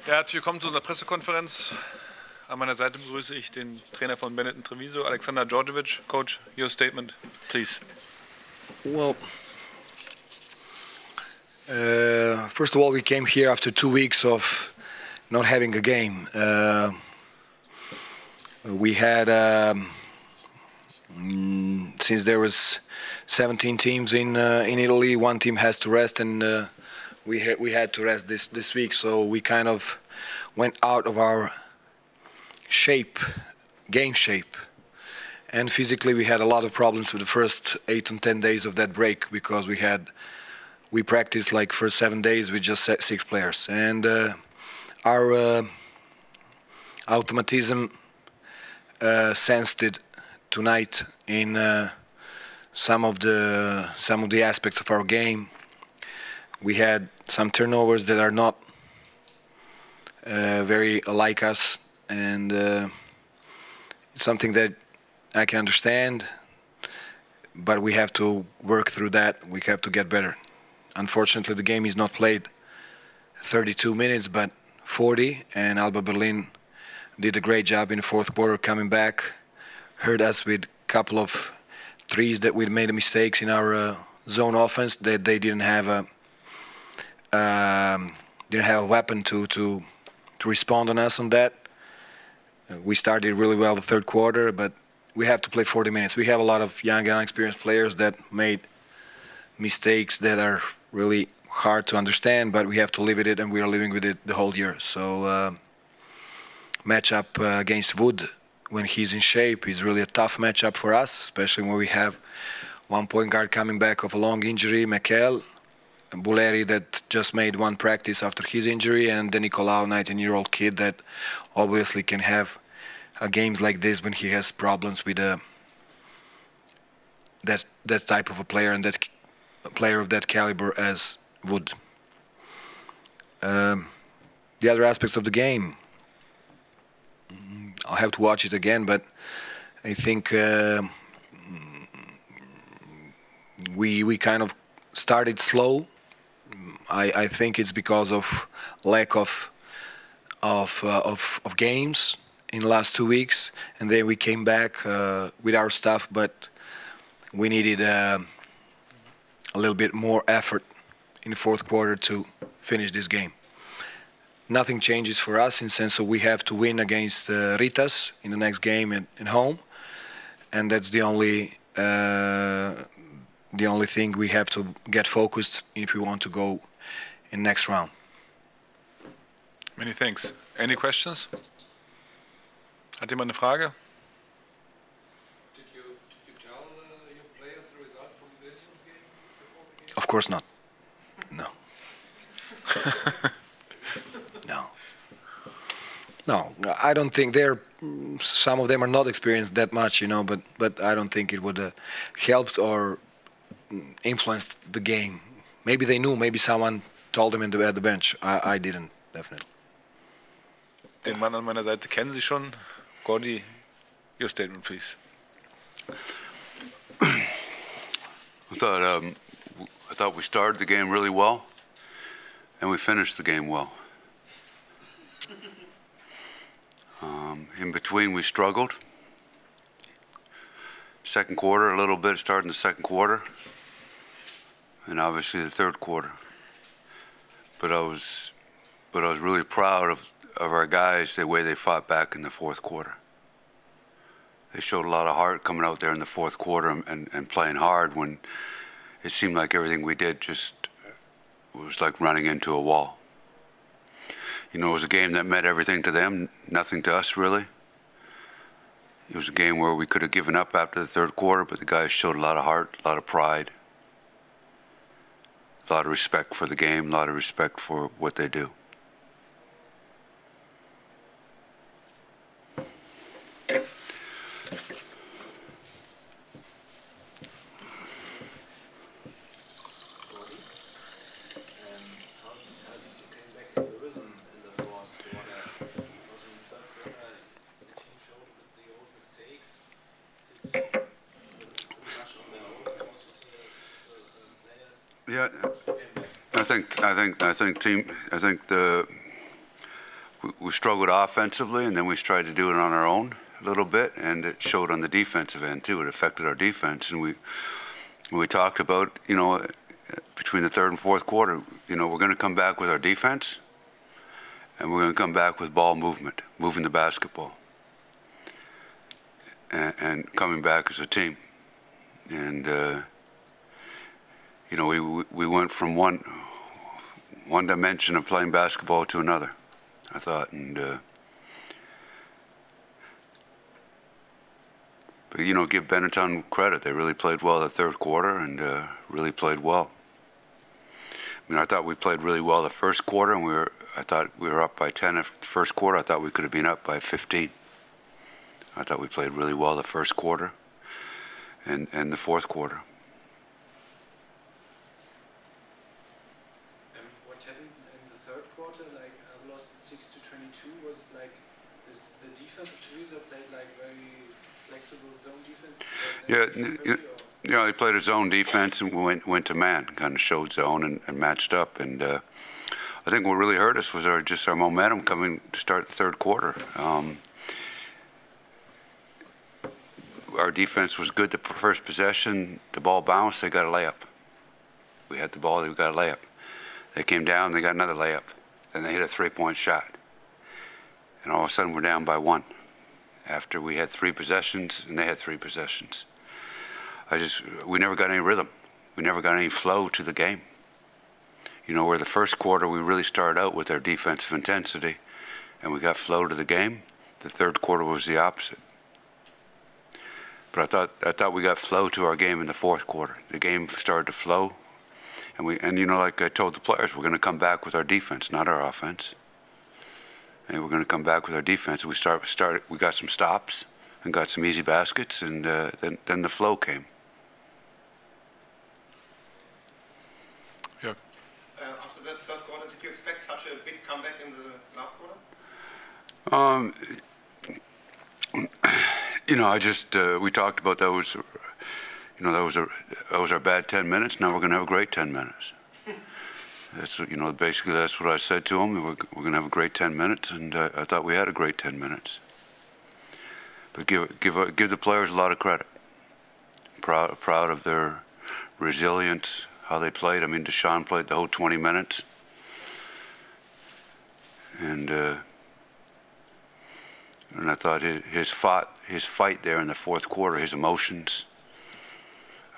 Ja, herzlich willkommen zu unserer Pressekonferenz. An meiner Seite begrüße ich den Trainer von Benetton Treviso, Aleksandar Djorjevic. Coach, your statement, please. Well, first of all, we came here after 2 weeks of not having a game. We had, since there was 17 teams in Italy, one team has to rest, and we had to rest this week. So we kind of went out of our game shape, and physically we had a lot of problems with the first 8 and 10 days of that break, because we practiced like for 7 days with just 6 players, and our automatism sensed it tonight in some of the aspects of our game. We had some turnovers that are not very like us, and it's something that I can understand, but we have to work through that. We have to get better. Unfortunately, the game is not played 32 minutes, but 40, and ALBA Berlin did a great job in the fourth quarter coming back, hurt us with a couple of threes that we made mistakes in our zone offense, that they didn't have a weapon to respond on us on that. We started really well the third quarter, but we have to play 40 minutes. We have a lot of young and inexperienced players that made mistakes that are really hard to understand, but we have to live with it, and we are living with it the whole year. So matchup against Wood, when he's in shape, is really a tough matchup for us, especially when we have one point guard coming back of a long injury, Mikel, Bulleri, that just made one practice after his injury, and the Nicolau, 19-year-old kid that obviously can have games like this when he has problems with that type of a player, and that player of that caliber as Wood. The other aspects of the game, I'll have to watch it again, but I think we kind of started slow. I think it's because of lack of games in the last 2 weeks, and then we came back with our stuff, but we needed a little bit more effort in the fourth quarter to finish this game. Nothing changes for us in the sense of we have to win against Ritas in the next game at home, and that's the only thing we have to get focused if we want to go in next round. Many thanks. Any questions? Hat jemand eine Frage? Did you tell your players the result from the Benetton's game before the game? Of course not. No. No, I don't think some of them are not experienced that much, but I don't think it would have helped or influenced the game. Maybe they knew, maybe someone told them at the bench. I didn't, definitely. Den Mann an meiner Seite kennen Sie schon. Gordy, your statement, please. I thought we started the game really well, and we finished the game well. In between, we struggled. Second quarter, a little bit, starting the second quarter, and obviously the third quarter. But I was really proud of our guys, the way they fought back in the fourth quarter. They showed a lot of heart coming out there in the fourth quarter and playing hard when it seemed like everything we did just was like running into a wall. It was a game that meant everything to them, nothing to us really. It was a game where we could have given up after the third quarter, but the guys showed a lot of heart, a lot of pride, a lot of respect for the game, a lot of respect for what they do. Yeah, I think we struggled offensively, and then we tried to do it on our own a little bit, and it showed on the defensive end too. It affected our defense, and we talked about, you know, between the third and fourth quarter, you know, we're going to come back with our defense, and we're going to come back with ball movement, moving the basketball, and coming back as a team. And you know, we went from one dimension of playing basketball to another, I thought, and but you know, give Benetton credit. They really played well the third quarter, and really played well. I mean, I thought we played really well the first quarter, and I thought we were up by 10 after the first quarter. I thought we could have been up by 15. I thought we played really well the first quarter and the fourth quarter. And what happened in the third quarter? Like, ALBA lost 6-22. Was it like this, the defense of Treviso played like very flexible zone defense? You know, they played a zone defense and went to man, kind of showed zone and matched up. And I think what really hurt us was just our momentum coming to start the third quarter. Our defense was good the first possession. The ball bounced, they got a layup. We had the ball, they got a layup. They came down, they got another layup. Then they hit a three-point shot. And all of a sudden we're down by one after we had 3 possessions and they had 3 possessions. We never got any rhythm. We never got any flow to the game. You know, where the first quarter we really started out with our defensive intensity and we got flow to the game, the third quarter was the opposite. But I thought we got flow to our game in the fourth quarter. The game started to flow, and you know, like I told the players, we're going to come back with our defense, not our offense. And we're going to come back with our defense. We we got some stops and got some easy baskets, and then the flow came. Yeah. After that third quarter, did you expect such a big comeback in the last quarter? You know, we talked about those. You know, that was our bad 10 minutes. Now we're going to have a great 10 minutes. That's, you know, basically that's what I said to them. We're going to have a great 10 minutes, and I thought we had a great 10 minutes. But give the players a lot of credit. Proud of their resilience, how they played. I mean, Deshaun played the whole 20 minutes, and I thought his fight there in the fourth quarter, his emotions.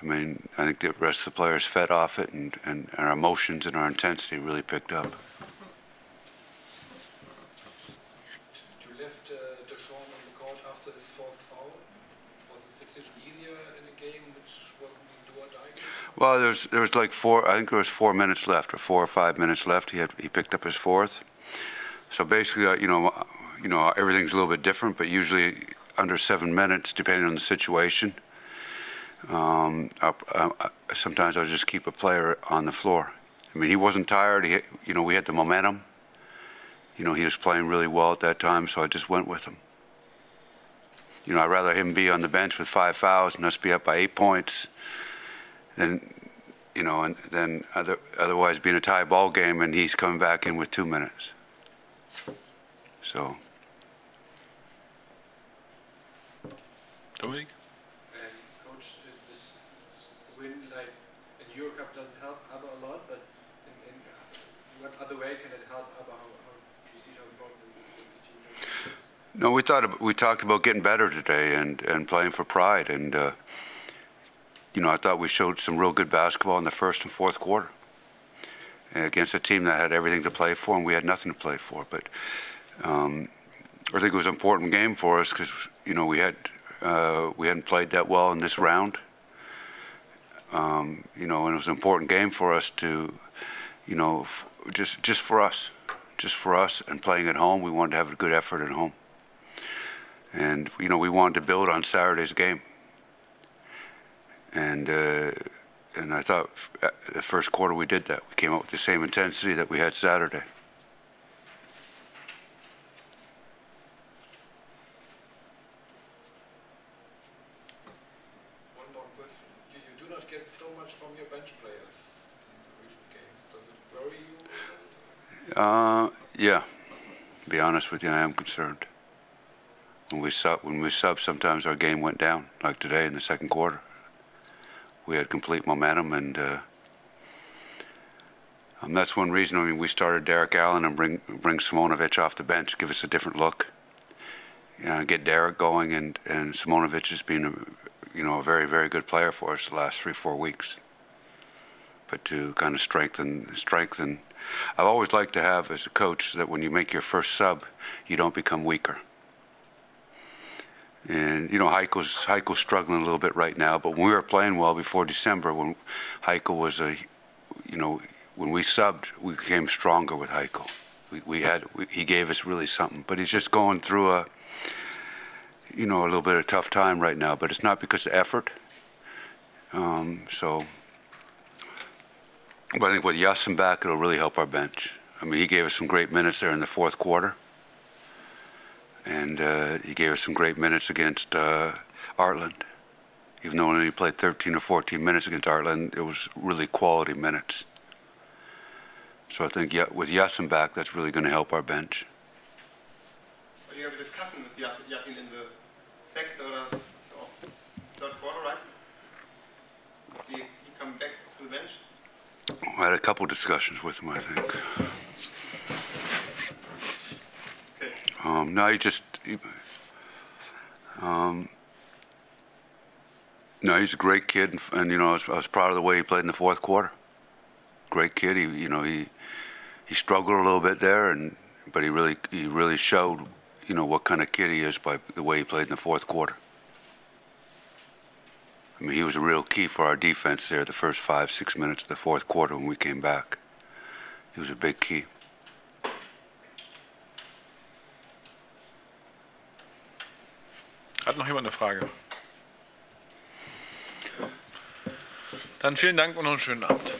I mean, I think the rest of the players fed off it, and our emotions and our intensity really picked up. You left Deshaun on the court after his 4th foul. Was his decision easier in a game which wasn't the do or die game? Well, there was like I think there was 4 minutes left, or 4 or 5 minutes left. He picked up his 4th. So basically, you know, everything's a little bit different, but usually under 7 minutes, depending on the situation. Sometimes I'll just keep a player on the floor. I mean, he wasn't tired. You know, we had the momentum. You know, he was playing really well at that time, so I just went with him. You know, I'd rather him be on the bench with 5 fouls and us be up by 8 points than, you know, and then otherwise being a tie ball game and he's coming back in with 2 minutes. So. Dominic? Coach, this win, like in Eurocup, doesn't help ALBA a lot, but in what other way can it help ALBA? How do you see how important is it with the team? No, we talked about getting better today and playing for pride, and you know, I thought we showed some real good basketball in the first and fourth quarter against a team that had everything to play for, and we had nothing to play for. But I think it was an important game for us because, you know, we hadn't played that well in this round. You know, and it was an important game for us to, you know, just for us, and playing at home. We wanted to have a good effort at home, and you know, we wanted to build on Saturday's game. And I thought the first quarter we did that. We came out with the same intensity that we had Saturday. One more question. You do not get so much from your bench players in the recent games. Does it worry you? Yeah. To be honest with you, I am concerned. When we sub, sometimes our game went down, like today in the second quarter. We had complete momentum, and that's one reason. I mean, we started Derek Allen and bring Simonovic off the bench, give us a different look. Get Derek going, and Simonovic has been a very, very good player for us the last 3-4 weeks. But to kind of strengthen. I've always liked to have as a coach that when you make your first sub, you don't become weaker. And Heiko's struggling a little bit right now, but when we were playing well before December, when Heiko was when we subbed, we became stronger with Heiko. He gave us really something, but he's just going through a little bit of a tough time right now. But it's not because of effort. But I think with Yasin back, it'll really help our bench. I mean, he gave us some great minutes there in the fourth quarter. And he gave us some great minutes against Artland. Even though he only played 13 or 14 minutes against Artland, it was really quality minutes. So I think with Yasin back, that's really going to help our bench. But you have a discussion with Yasin in the second or third quarter, right? Did he come back to the bench? I had a couple discussions with him, I think. No, he's a great kid, and I was proud of the way he played in the fourth quarter. Great kid. He struggled a little bit there, but he really showed what kind of kid he is by the way he played in the fourth quarter. I mean, he was a real key for our defense there the first 5-6 minutes of the fourth quarter when we came back. He was a big key. Hat noch jemand eine Frage? Dann vielen Dank und noch einen schönen Abend.